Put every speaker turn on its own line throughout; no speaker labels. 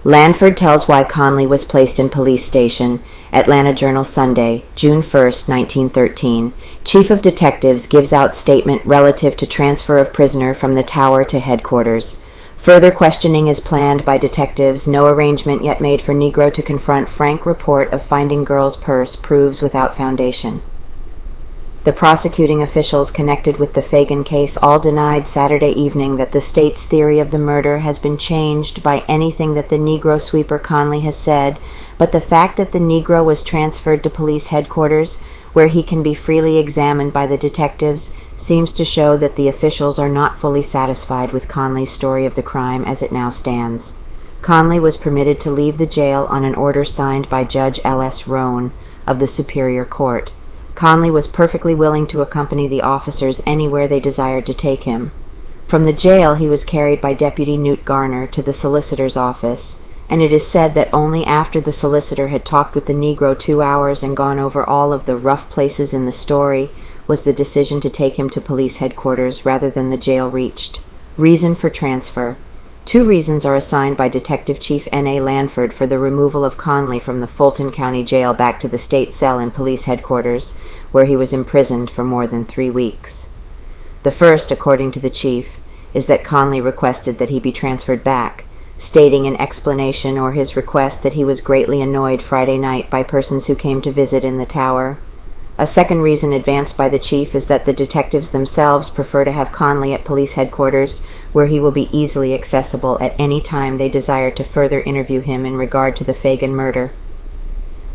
Lanford tells why Conley was placed in police station. Atlanta Journal, Sunday, June 1st, 1913. Chief of Detectives gives out statement relative to transfer of prisoner from the Tower to headquarters. Further questioning is planned by detectives. No arrangement yet made for Negro to confront. Frank report of finding girl's purse proves without foundation. The prosecuting officials connected with the Phagan case all denied Saturday evening that the state's theory of the murder has been changed by anything that the Negro sweeper Conley has said, but the fact that the Negro was transferred to police headquarters, where he can be freely examined by the detectives, seems to show that the officials are not fully satisfied with Conley's story of the crime as it now stands. Conley was permitted to leave the jail on an order signed by Judge L.S. Roan of the Superior Court. Conley was perfectly willing to accompany the officers anywhere they desired to take him. From the jail he was carried by Deputy Newt Garner to the solicitor's office, and it is said that only after the solicitor had talked with the Negro 2 hours and gone over all of the rough places in the story was the decision to take him to police headquarters rather than the jail reached. Reason for transfer. 2 reasons are assigned by Detective Chief N.A. Lanford for the removal of Conley from the Fulton County Jail back to the state cell in police headquarters, where he was imprisoned for more than 3 weeks. The first, according to the chief, is that Conley requested that he be transferred back, stating in explanation or his request that he was greatly annoyed Friday night by persons who came to visit in the tower. A second reason advanced by the chief is that the detectives themselves prefer to have Conley at police headquarters, where he will be easily accessible at any time they desire to further interview him in regard to the Phagan murder.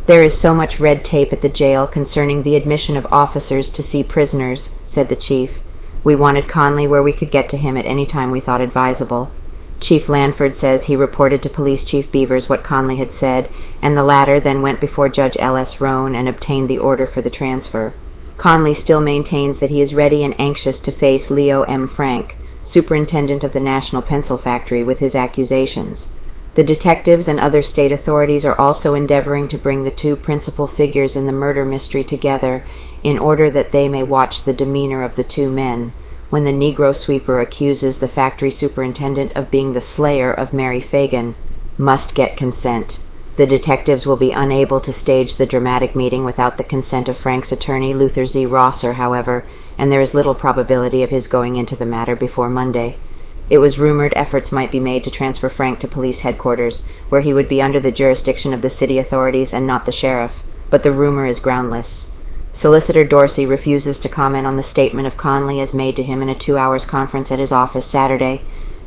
There is so much red tape at the jail concerning the admission of officers to see prisoners, said the chief. We wanted Conley where we could get to him at any time we thought advisable. Chief Lanford says he reported to Police Chief Beavers what Conley had said, and the latter then went before Judge L.S. Roan and obtained the order for the transfer. Conley still maintains that he is ready and anxious to face Leo M. Frank, superintendent of the National Pencil Factory, with his accusations. The detectives and other state authorities are also endeavoring to bring the 2 principal figures in the murder mystery together in order that they may watch the demeanor of the 2 men. When the Negro sweeper accuses the factory superintendent of being the slayer of Mary Phagan, must get consent. The detectives will be unable to stage the dramatic meeting without the consent of Frank's attorney, Luther Z. Rosser, however, and there is little probability of his going into the matter before Monday. It was rumored efforts might be made to transfer Frank to police headquarters, where he would be under the jurisdiction of the city authorities and not the sheriff, but the rumor is groundless. Solicitor Dorsey refuses to comment on the statement of Conley as made to him in a 2-hour conference at his office Saturday.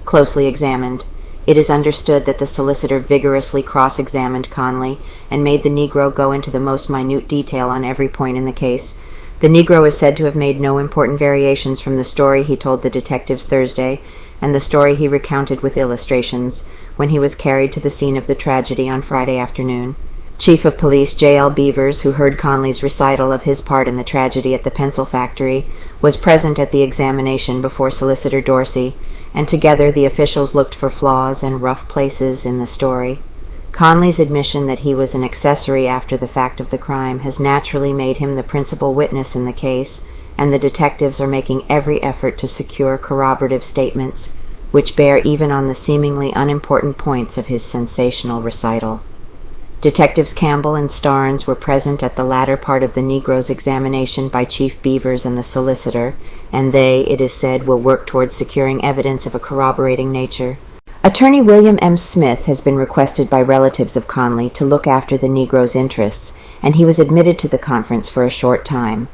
Closely examined, it is understood that the solicitor vigorously cross-examined Conley and made the Negro go into the most minute detail on every point in the case. The Negro is said to have made no important variations from the story he told the detectives Thursday, and the story he recounted with illustrations, when he was carried to the scene of the tragedy on Friday afternoon. Chief of Police J.L. Beavers, who heard Conley's recital of his part in the tragedy at the pencil factory, was present at the examination before Solicitor Dorsey, and together the officials looked for flaws and rough places in the story. Conley's admission that he was an accessory after the fact of the crime has naturally made him the principal witness in the case, and the detectives are making every effort to secure corroborative statements, which bear even on the seemingly unimportant points of his sensational recital. Detectives Campbell and Starnes were present at the latter part of the Negro's examination by Chief Beavers and the solicitor, and they, it is said, will work towards securing evidence of a corroborating nature. Attorney William M. Smith has been requested by relatives of Conley to look after the Negro's interests, and he was admitted to the conference for a short time.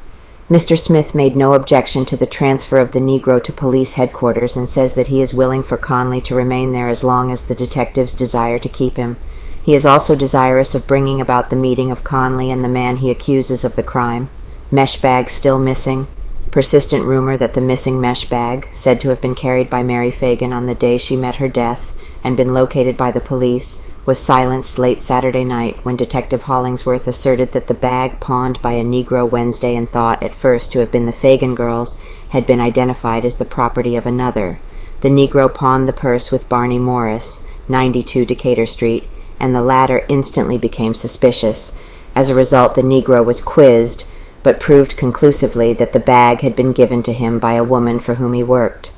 Mr. Smith made no objection to the transfer of the Negro to police headquarters and says that he is willing for Conley to remain there as long as the detectives desire to keep him. He is also desirous of bringing about the meeting of Conley and the man he accuses of the crime. Mesh bag still missing. Persistent rumor that the missing mesh bag, said to have been carried by Mary Phagan on the day she met her death and been located by the police, was silenced late Saturday night when Detective Hollingsworth asserted that the bag pawned by a Negro Wednesday and thought at first to have been the Phagan girls had been identified as the property of another. The Negro pawned the purse with Barney Morris, 92 Decatur Street, and the latter instantly became suspicious. As a result, the Negro was quizzed, but proved conclusively that the bag had been given to him by a woman for whom he worked.